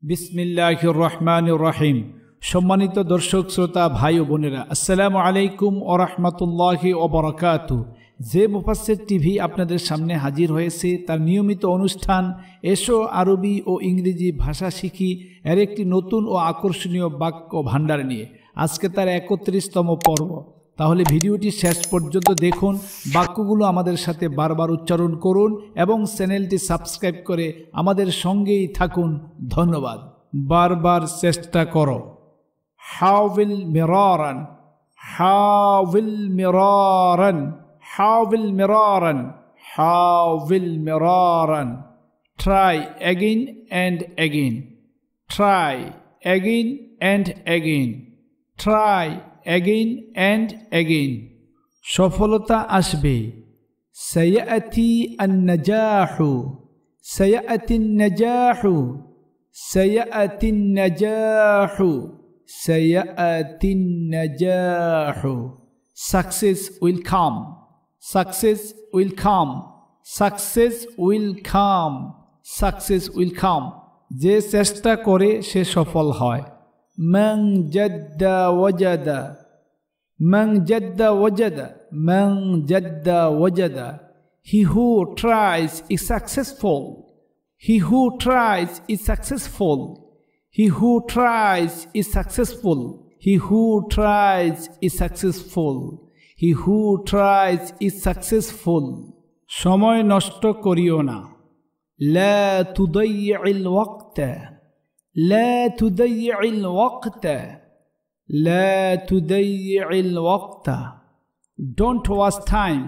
বিসমিল্লাহির রহমানির রহিম। সম্মানিত দর্শক শ্রোতা ভাই ও বোনেরা, আসসালামু আলাইকুম ওয়া রাহমাতুল্লাহি ওয়া বারাকাতুহু। যে মুফাসসির টিভি আপনাদের সামনে হাজির হয়েছে তার নিয়মিত অনুষ্ঠান এসো আরবি ও ইংরেজি ভাষা শিখি এর একটি নতুন ও আকর্ষণীয় বাক্য ভাণ্ডার নিয়ে। আজকে তার 31তম পর্ব। তাহলে ভিডিওটি শেষ পর্যন্ত দেখুন, বাক্যগুলো আমাদের সাথে বারবার উচ্চারণ করুন এবং চ্যানেলটি সাবস্ক্রাইব করে আমাদের সঙ্গেই থাকুন। ধন্যবাদ। বারবার চেষ্টা করো। হাউল মিরারান, হাউল মিরারান, হাউল মিরারান, হাউল মিরারান। Try again and again, try again and again, try again and again. সফলতা আসবে। সায়াতি আন-নাজাহু, সায়াতি আন-নাজাহু, সায়াতি আন-নাজাহু, সায়াতি আন-নাজাহু। Success will come, success will come, success will come, success will come. যে চেষ্টা করে সে সফল হয়। من جد وجد، من جد وجد، من جد وجد. He who tries is successful, he who tries is successful, he who tries is successful, he who tries is successful, he who tries is successful. সময় নষ্ট করিও না। لا تضيع الوقت، لا تضيع الوقت، لا تضيع الوقت. Don't waste time,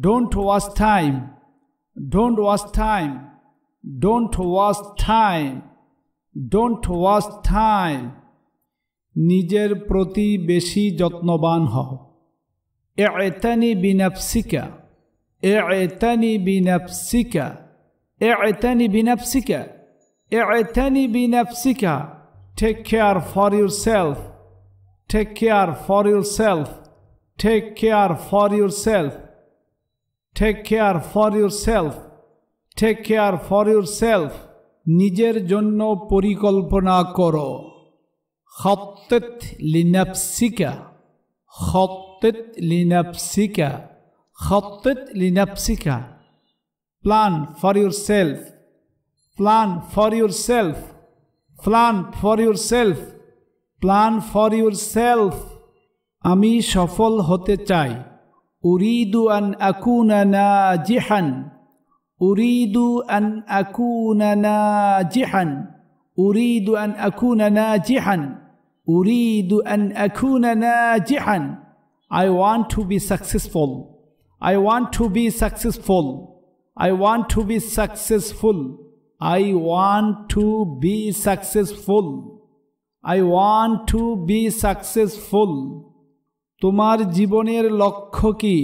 don't waste time, don't waste time, don't waste time, don't waste time. নিজের প্রতি বেশি যত্নবান হও। اعتني بنفسك، اعتني بنفسك، اعتني بنفسك، اعتني بنفسك. Take care for yourself, take care for yourself, take care for yourself, take care for yourself, take care for yourself. নিজের জন্য পরিকল্পনা করো। خطط لنفسك، خطط لنفسك، خطط لنفسك. Plan for yourself, plan for yourself, plan for yourself, plan for yourself. আমি সফল হতে চাই। উরিদু আন আকুনা নাজিহান, উরিদু আন আকুনা নাজিহান, উরিদু আন আকুনা নাজিহান, উরিদু আন আকুনা নাজিহান. I want to be successful, I want to be successful, I want to be successful, I want to be successful, I want to be successful. তোমার জীবনের লক্ষ্য কি?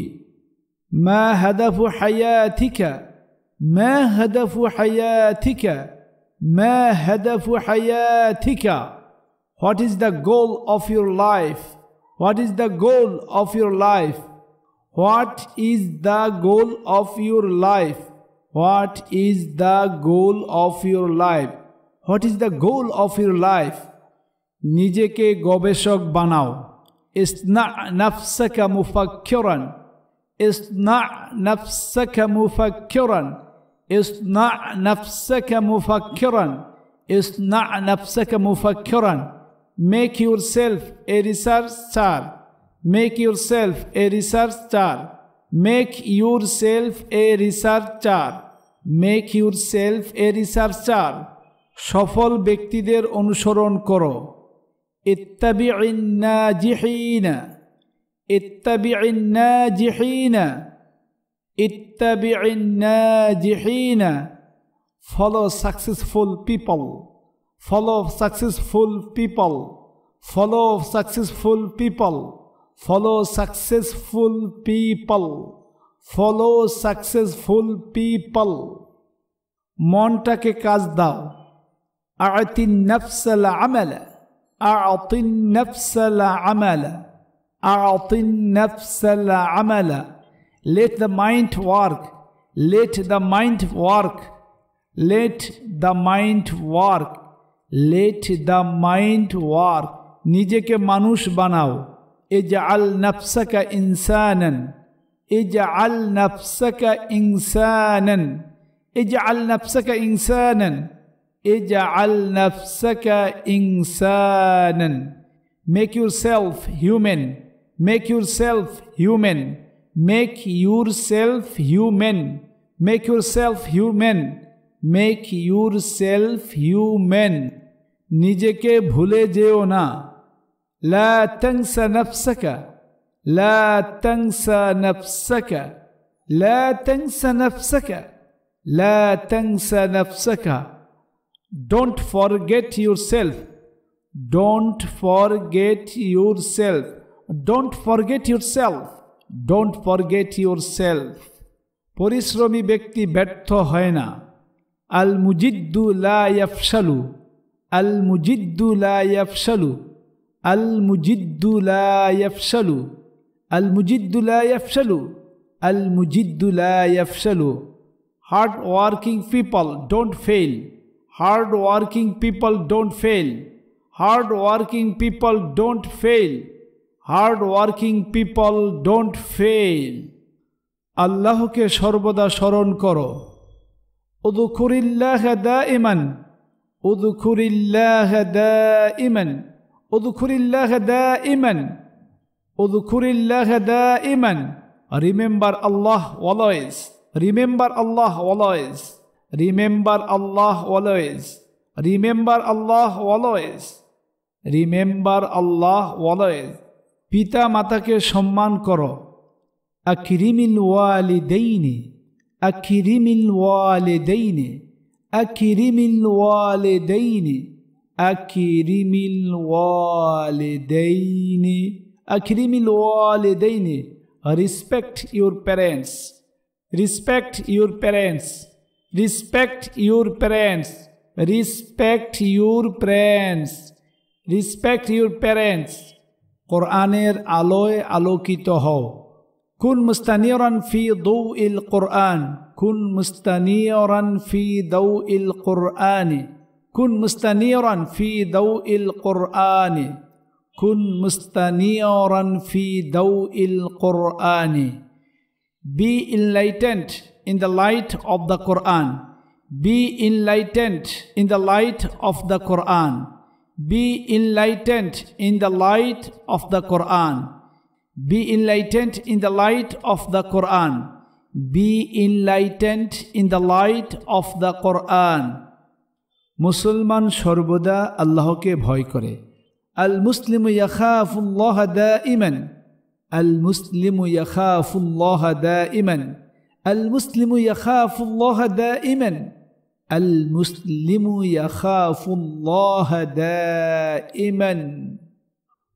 মা হাদাফু হায়াতিকা, মা হাদাফু হায়াতিকা, মা হাদাফু হায়াতিকা. What is the goal of your life? What is the goal of your life? What is the goal of your life? What is the goal of your life? What is the goal of your life? নিজেকে গবেষক বানাও। ইসনা নাফসাকা মুফাক্কিরান, ইসনা নাফসাকা মুফাক্কিরান, ইসনা নাফসাকা মুফাক্কিরান, ইসনা নাফসাকা মুফাক্কিরান. Make yourself a researcher, make yourself a researcher, make yourself a researcher, make yourself a researcher. সফল ব্যক্তিদের অনুসরণ করো। ইত্তাবি'in নাজিহিনা, ইত্তাবি'in নাজিহিনা, ইত্তাবি'in নাজিহিনা. Follow successful people, follow successful people, follow successful people, follow successful people, follow successful people. মনটাকে কাজ দাও। আ'তিন নাফসাল আমালা, আ'তিন নাফসাল আমালা, আ'তিন নাফসাল আমালা. Let the mind work, let the mind work, let the mind work, Let the mind work. নিজেকে মানুষ বানাও। اجعل نفسك إنسانا. اجعل نفسك إنسانا. اجعل نفسك إنسانا. اجعل نفسك إنسانا. Make yourself human. Make yourself human. Make yourself human. Make yourself human. Make yourself human. নিজেকে ভুলে যেও না। لا تنسى نفسك. لا تنسى نفسك. لا تنسى نفسك. لا تنسى نفسك. Don't forget yourself. Don't forget yourself. Don't forget yourself. Don't forget yourself. পরিশ্রমী ব্যক্তি ব্যর্থ হয় না। আল মুজিদ্দু লা ইয়াফশালু। আল মুজিদ্দু লা ইয়াফশালু। আল মুজিদ্দু লা ইয়াফশালু। আল মুজিদ্দু লা ইয়াফশালু। আল মুজিদ্দু লা ইয়াফশালু। Hard working people don't fail. Hard working people don't fail. Hard working people don't fail. Hard working people don't fail. আল্লাহকে সর্বদা স্মরণ করো। উযকুরিল্লাহ দাইমান। উযকুরিল্লাহ দাইমান। উযকুরিল্লাহ দাইমান। উযকুরিল্লাহ দাইমান। Remember Allah always. Remember Allah always. Remember Allah always. Remember Allah always. Remember Allah always. পিতা মাতাকে সম্মান করো। আকরিমিল ওয়ালিদাইনি। আকরিমিল ওয়ালিদাইনি। আকরিমিল ওয়ালিদাইনি। আকরিমিল ওয়ালিদাইনি। আকরিমিল ওয়ালিদাইনি। Respect your parents. Respect your parents. Respect your parents. Respect your parents. Respect your parents. কোরআনের আলোয় আলোকিত হও। কুন মুস্তানিরান ফি দাউইল কোরআন। কুন মুস্তানিরান ফি দাউইল কোরআন। কুন মুস্তানিরান ফি দাউইল কোরআন। কুন মুস্তানিরান ফি দাউইল কোরআন। Be enlightened in the light of the Quran. Be enlightened in the light of the Quran. Be enlightened in the light of the Quran. Be enlightened in the light of the Quran. Be enlightened in the light of the Quran. মুসলমান সর্বদা আল্লাহকে ভয় করে। আল মুসলিমু ইয়াখাফুল্লাহ দাইমান। আল মুসলিমু ইয়াখাফুল্লাহ দাইমান। আল মুসলিমু ইয়াখাফুল্লাহ দাইমান। المسلم يخاف الله دائما.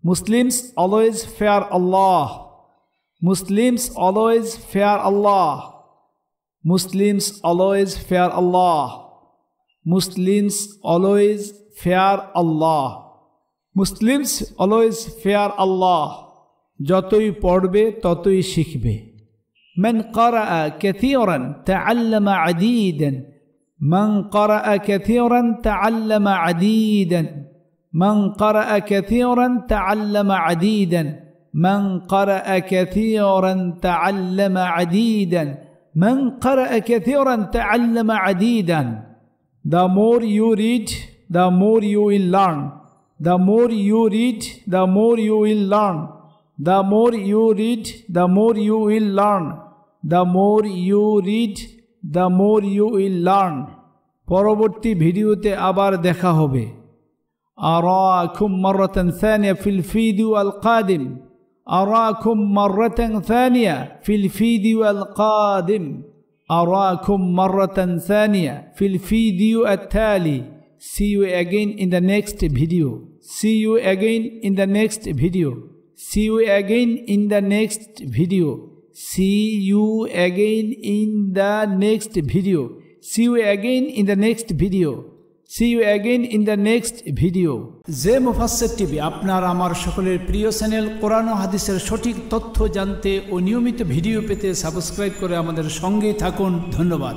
Muslims always fear Allah. Muslims always fear Allah. Muslims always fear Allah. Muslims always fear Allah. Muslims always fear Allah. যতই পড়বে ততই শিখবে। من قرأ كثيرا تعلم عديدا. من قرأ كثيرا تعلم عديدا. من قرأ كثيرا تعلم عديدا. من قرأ كثيرا تعلم عديدا. من قرأ كثيرا تعلم عديدا. The more you read, the more you will learn. The more you read, the more you will learn. The more you read, the more you will learn. The more you read, the more you will learn. পরবর্তী ভিডিওতে আবার দেখা হবে। আরাকুম মাররাতান সানিয়া ফিল video আল কাদিম। আরাকুম মাররাতান সানিয়া ফিল ভিডিও আল কাদিম। আরাকুম মাররাতান সানিয়া ফিল video التالي. See you again in the next video. See you again in the next video. See you again in the next video. See you again in the next video. See you again in the next video. See you again in the next video. যে মুফাসসির TV আপনার আমার সকলের প্রিয় channel. কোরআন ও হাদিসের সঠিক তথ্য জানতে ও নিয়মিত ভিডিও পেতে সাবস্ক্রাইব করে আমাদের সঙ্গেই থাকুন। ধন্যবাদ।